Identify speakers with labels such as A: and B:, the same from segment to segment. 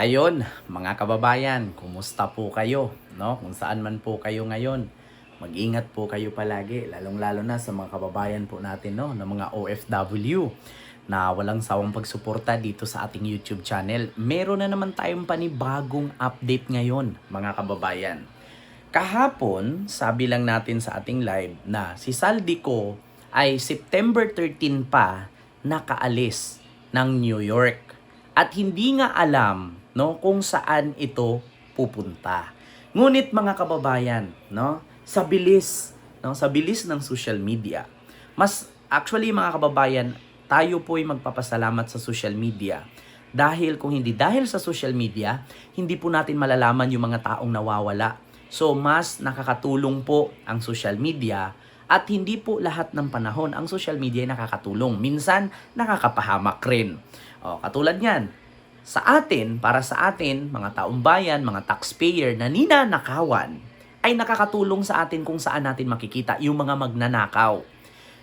A: Ayon, mga kababayan, kumusta po kayo? No? Kung saan man po kayo ngayon, mag-ingat po kayo palagi, lalong-lalo na sa mga kababayan po natin, no, na mga OFW na walang sawang pagsuporta dito sa ating YouTube channel. Meron na naman tayong panibagong update ngayon, mga kababayan. Kahapon, sabi lang natin sa ating live na si Saldico ay September 13 pa nakaalis ng New York. At hindi nga alam, no, kung saan ito pupunta. Ngunit mga kababayan, no, sa bilis ng social media. Actually mga kababayan, tayo po ay magpapasalamat sa social media. Dahil kung hindi dahil sa social media, hindi po natin malalaman yung mga taong nawawala. So mas nakakatulong po ang social media. At hindi po lahat ng panahon ang social media ay nakakatulong. Minsan, nakakapahamak rin. Katulad niyan, para sa atin, mga taong bayan, mga taxpayer na ninanakawan, ay nakakatulong sa atin kung saan natin makikita yung mga magnanakaw.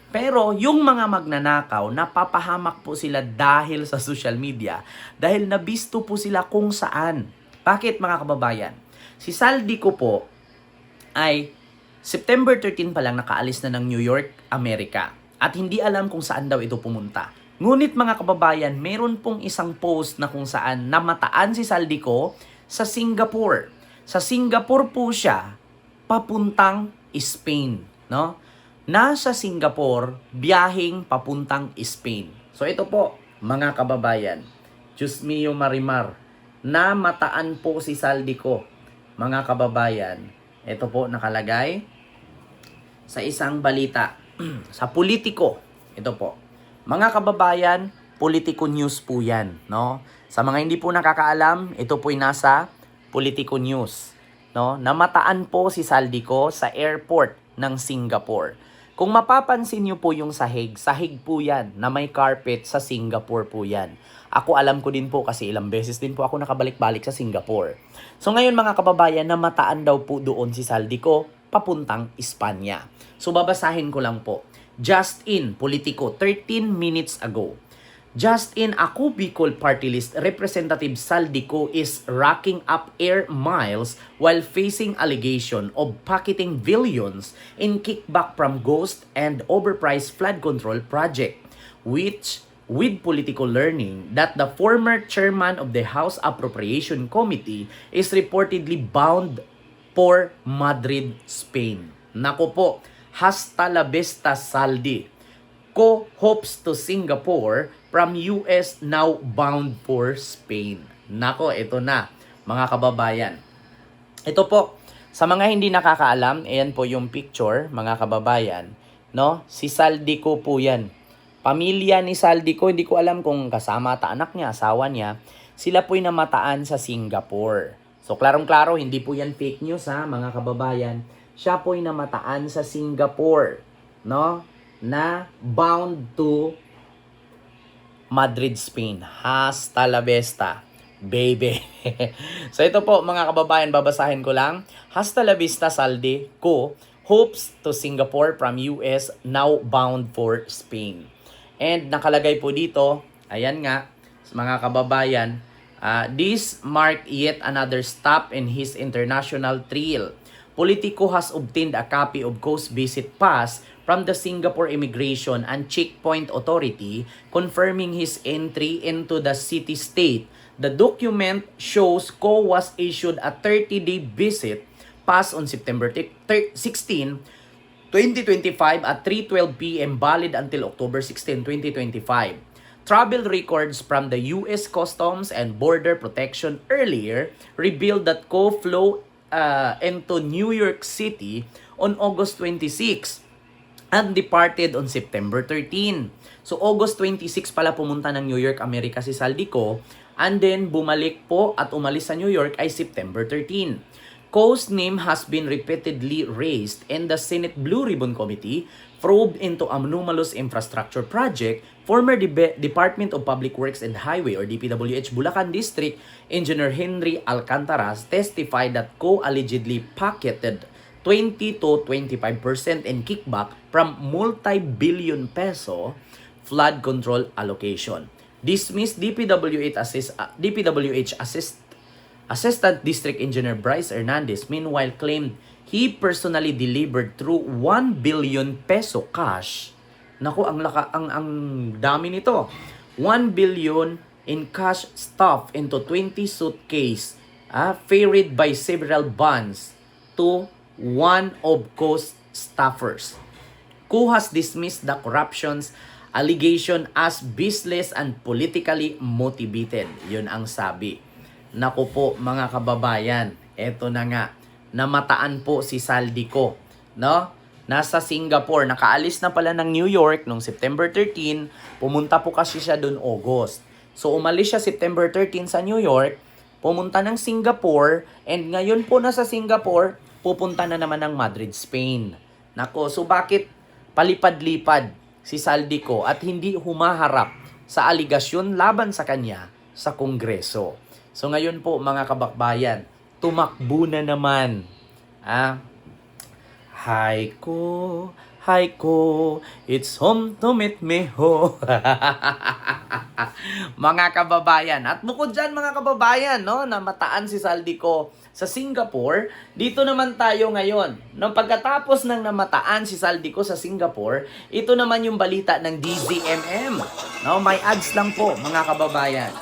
A: Pero yung mga magnanakaw, napapahamak po sila dahil sa social media. Dahil nabisto po sila kung saan. Bakit mga kababayan? Si Saldico po ay September 13 pa lang nakaalis na ng New York, Amerika. At hindi alam kung saan daw ito pumunta. Ngunit mga kababayan, meron pong isang post na kung saan namataan si Saldico sa Singapore. Sa Singapore po siya papuntang Spain, no? Nasa Singapore, biyaheng papuntang Spain. So ito po, mga kababayan, Diyos mio marimar, namataan po si Saldico. Mga kababayan, ito po nakalagay sa isang balita sa Politico. Ito po. Mga kababayan, Politico News po yan, no? Sa mga hindi po nakakaalam, ito po ay nasa Politico News, no? Namataan po si Saldico sa airport ng Singapore. Kung mapapansin niyo po yung sahig po yan na may carpet sa Singapore po yan. Ako alam ko din po kasi ilang beses din po ako nakabalik-balik sa Singapore. So ngayon mga kababayan, namataan daw po doon si Saldico papuntang Espanya. So babasahin ko lang po. Just in, Politico, 13 minutes ago. Just in, Ako Bicol Party List Representative Saldico is racking up air miles while facing allegation of pocketing billions in kickback from ghost and overpriced flood control project, which with political learning that the former chairman of the House Appropriation Committee is reportedly bound for Madrid, Spain. Nako po, hasta la vista Saldi. Co-hopes to Singapore from US now bound for Spain. Nako, ito na, mga kababayan. Ito po, sa mga hindi nakakaalam, ayan po yung picture, mga kababayan, no? Si Saldico po yan. Pamilya ni Saldico, hindi ko alam kung kasama ata anak niya, asawa niya, sila po'y namataan sa Singapore. So, klarong-klaro, hindi po yan fake news ha, mga kababayan. Siya po'y namataan sa Singapore, no? Na bound to Madrid, Spain. Hasta la vista, baby. So, ito po, mga kababayan, babasahin ko lang. Hasta la vista, Saldico hopes to Singapore from US now bound for Spain. And nakalagay po dito, ayan nga, mga kababayan, this marked yet another stop in his international trail. Politico has obtained a copy of Coast Visit Pass from the Singapore Immigration and Checkpoint Authority confirming his entry into the city-state. The document shows Ko was issued a 30-day visit pass on September 16, 2025 at 3:12 p.m. valid until October 16, 2025. Travel records from the U.S. Customs and Border Protection earlier revealed that Ko flew into New York City on August 26 and departed on September 13. So August 26 pala pumunta ng New York, Amerika si Saldico, and then bumalik po at umalis sa New York ay September 13. Ko's name has been repeatedly raised in the Senate Blue Ribbon Committee probe into anomalous infrastructure project. Former Department of Public Works and Highway or DPWH Bulacan District Engineer Henry Alcantaras testified that Ko allegedly pocketed 20 to 25% in kickback from multi-billion peso flood control allocation. Dismissed DPWH Assistant District Engineer Bryce Hernandez meanwhile claimed he personally delivered through 1 billion peso cash. Naku, ang dami nito. 1 billion in cash stuffed into 20 suitcase, ferried by several bonds to one of Coast staffers, who has dismissed the corruption's allegation as baseless and politically motivated. Yun ang sabi. Naku po mga kababayan, eto na nga, namataan po si Saldico, no? Nasa Singapore, nakaalis na pala ng New York noong September 13, pumunta po kasi siya doon August. So umalis siya September 13 sa New York, pumunta ng Singapore, and ngayon po nasa Singapore, pupunta na naman ng Madrid, Spain. Nako, so bakit palipad-lipad si Saldico at hindi humaharap sa aligasyon laban sa kanya sa Kongreso? So ngayon po mga kabakbayan, tumakbo na naman. Haiko, it's home to meet me ho. Mga kababayan, at bukod dyan mga kababayan, no, namataan si Saldico sa Singapore, dito naman tayo ngayon. Nang pagkatapos ng namataan si Saldico sa Singapore, ito naman yung balita ng DZMM. No, may ads lang po mga kababayan.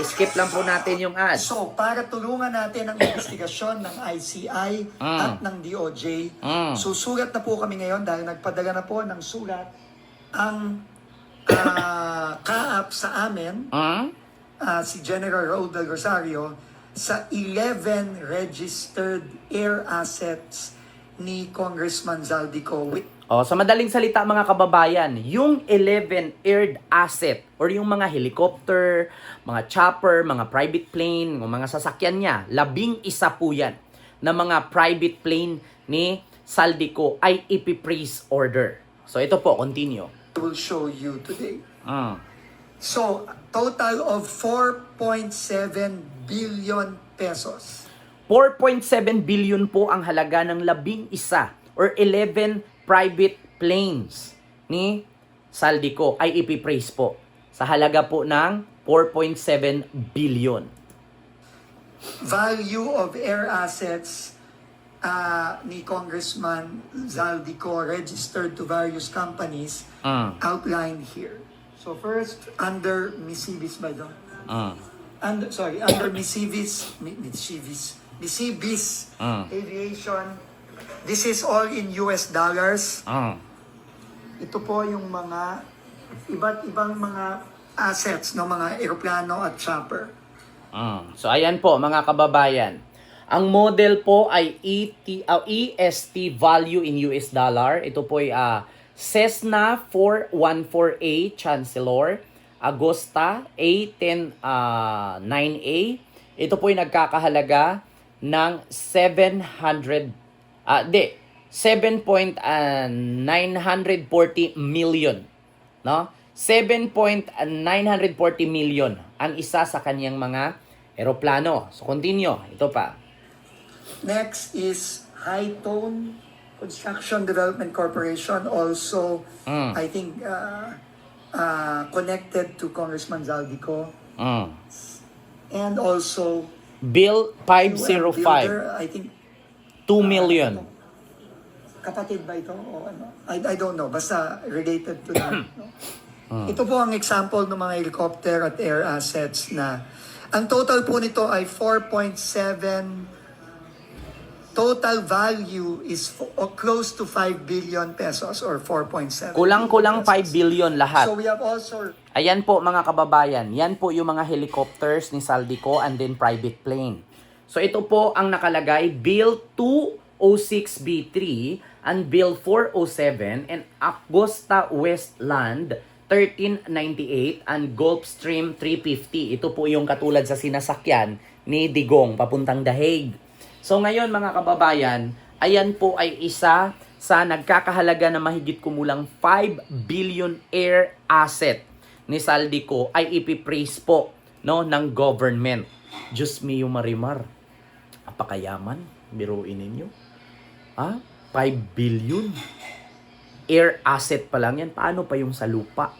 A: I-skip lang po natin yung ads.
B: So, para tulungan natin ang investigasyon ng ICI at ng DOJ, susulat na po kami ngayon dahil nagpadala na po ng sulat ang kaap sa amin, si General Raul del Rosario, sa 11 registered air assets ni Congressman Zaldico.
A: Sa madaling salita mga kababayan, yung 11 aired asset or yung mga helicopter, mga chopper, mga private plane, mga sasakyan niya, 11 po yan na mga private plane ni Saldico ay ipipraise order. So ito po, continue.
B: I will show you today. So, total of 4.7 billion pesos.
A: 4.7 billion po ang halaga ng 11 or 11 private planes ni Saldico ay ipipraise po sa halaga po ng 4.7 billion.
B: Value of air assets ni Congressman Zaldico registered to various companies outlined here. So first, under Misibis ba ito? Under Misibis Aviation. This is all in US dollars. Ito po yung mga iba't ibang mga assets ng mga eroplano at chopper.
A: So ayan po mga kababayan. Ang model po ay EST value in US dollar. Ito po ay Cessna 414A Chancellor, Agosta A109A. Ito po ay nagkakahalaga ng 7.940 million, no? 7.940 million ang isa sa kanyang mga eroplano. So continue, ito pa.
B: Next is High Tone Construction Development Corporation, also I think connected to Congressman Zaldico. And also
A: Bill 505.
B: Builder, I think
A: 2 million.
B: Kapatid ba ito o ano? I don't know, basta related to that. No? Ito po ang example ng mga helicopter at air assets na ang total po nito ay 4.7. Total value is close to 5 billion pesos or 4.7.
A: Kulang-kulang 5 billion lahat.
B: So we have also...
A: Ayan po mga kababayan, yan po yung mga helicopters ni Saldico and then private plane. So ito po ang nakalagay, Bill 206B3 and Bill 407 and Augusta Westland 1398 and Gulfstream 350. Ito po yung katulad sa sinasakyan ni Digong papuntang The Hague. So ngayon mga kababayan, ayan po ay isa sa nagkakahalaga na mahigit kumulang 5 billion air asset ni Saldico ay ipipraise po, no, ng government. Diyos mio Marimar, apakayaman, biruin ninyo. 5 billion air asset pa lang yan. Paano pa yung sa lupa?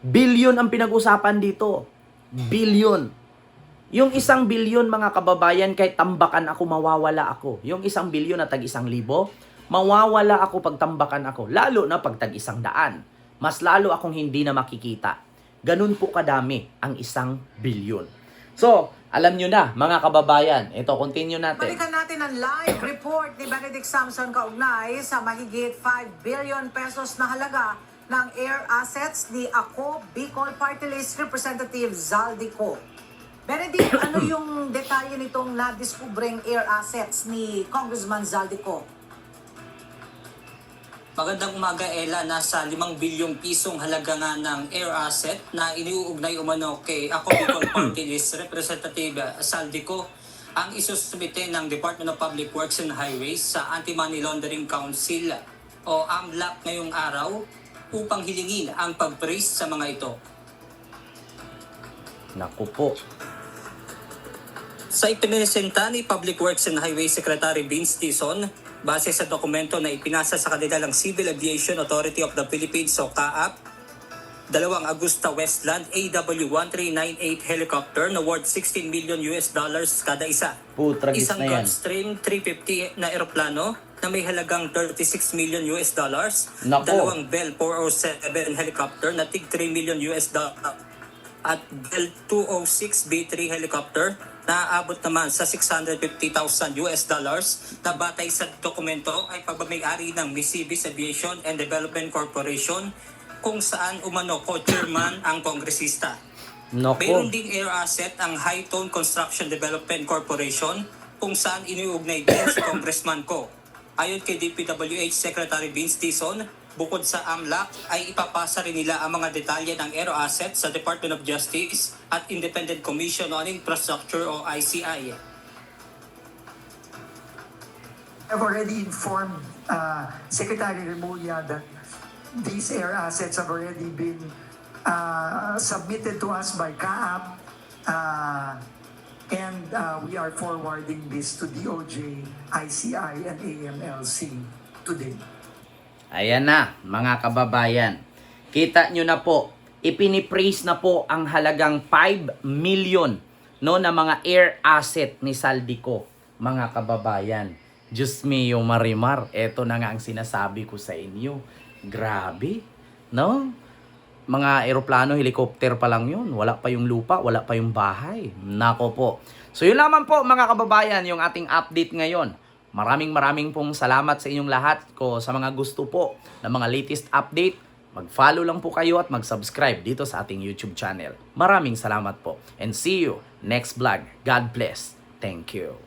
A: Billion ang pinag-usapan dito. Billion. Yung 1 bilyon mga kababayan, kahit tambakan ako, mawawala ako. Yung 1 bilyon na tag 1,000, mawawala ako pag tambakan ako. Lalo na pag tag 100. Mas lalo akong hindi na makikita. Ganun po kadami ang 1 bilyon. So, alam nyo na mga kababayan, ito, continue natin.
C: Balikan natin ang live report ni Benedict Samson kaugnay sa mahigit 5 billion pesos na halaga ng air assets ni Ako Bicol Party List Representative Zaldico. Benedict, ano yung detalye nitong nadiskubreng air assets ni Congressman Zaldico?
D: Magandang umaga, Ella. Nasa 5 bilyong pisong halaga nga ng air asset na iniuugnay umano kay Ako Bicol Party List Representative Zaldico ang isusumite ng Department of Public Works and Highways sa Anti-Money Laundering Council o AMLAC ngayong araw upang hilingin ang pag-praise sa mga ito.
A: Naku po.
D: Sa ipinresenta ni Public Works and Highways Secretary Vince Dizon, base sa dokumento na ipinasa sa kanila ng Civil Aviation Authority of the Philippines o CAAP, 2 Augusta Westland AW1398 helicopter na worth $16 million kada isa.
A: Putragis
D: Isang
A: na yan.
D: Gulfstream 350 na eroplano na may halagang $36 million.
A: Nako.
D: 2 Bell 407 helicopter na tig $3 million. At Bell 206B3 helicopter na aabot naman sa $650,000 na batay sa dokumento ay pagmamayari ng Misibis Aviation and Development Corporation kung saan umano co-chairman ang kongresista. Mayroon
A: Naku.
D: ding air asset ang High Tone Construction Development Corporation kung saan iniuugnay din si Congressman Ko. Ayon kay DPWH Secretary Vince Dizon, bukod sa AMLAC ay ipapasa rin nila ang mga detalye ng aero asset sa Department of Justice at Independent Commission on Infrastructure o ICI.
B: I've already informed Secretary Remulla that these air assets have already been submitted to us by CAAP, and we are forwarding this to DOJ, ICI, and AMLC today.
A: Ayan na, mga kababayan. Kita nyo na po, ipinipraise na po ang halagang 5 million no, na mga air asset ni Zaldico, mga kababayan. Diyos mio Marimar, eto na nga ang sinasabi ko sa inyo. Grabe, no? Mga eroplano, helicopter pa lang yun. Wala pa yung lupa, wala pa yung bahay. Nako po. So yun lamang po mga kababayan, yung ating update ngayon. Maraming pong salamat sa inyong lahat ko sa mga gusto po ng mga latest update. Mag-follow lang po kayo at mag-subscribe dito sa ating YouTube channel. Maraming salamat po. And see you next vlog. God bless. Thank you.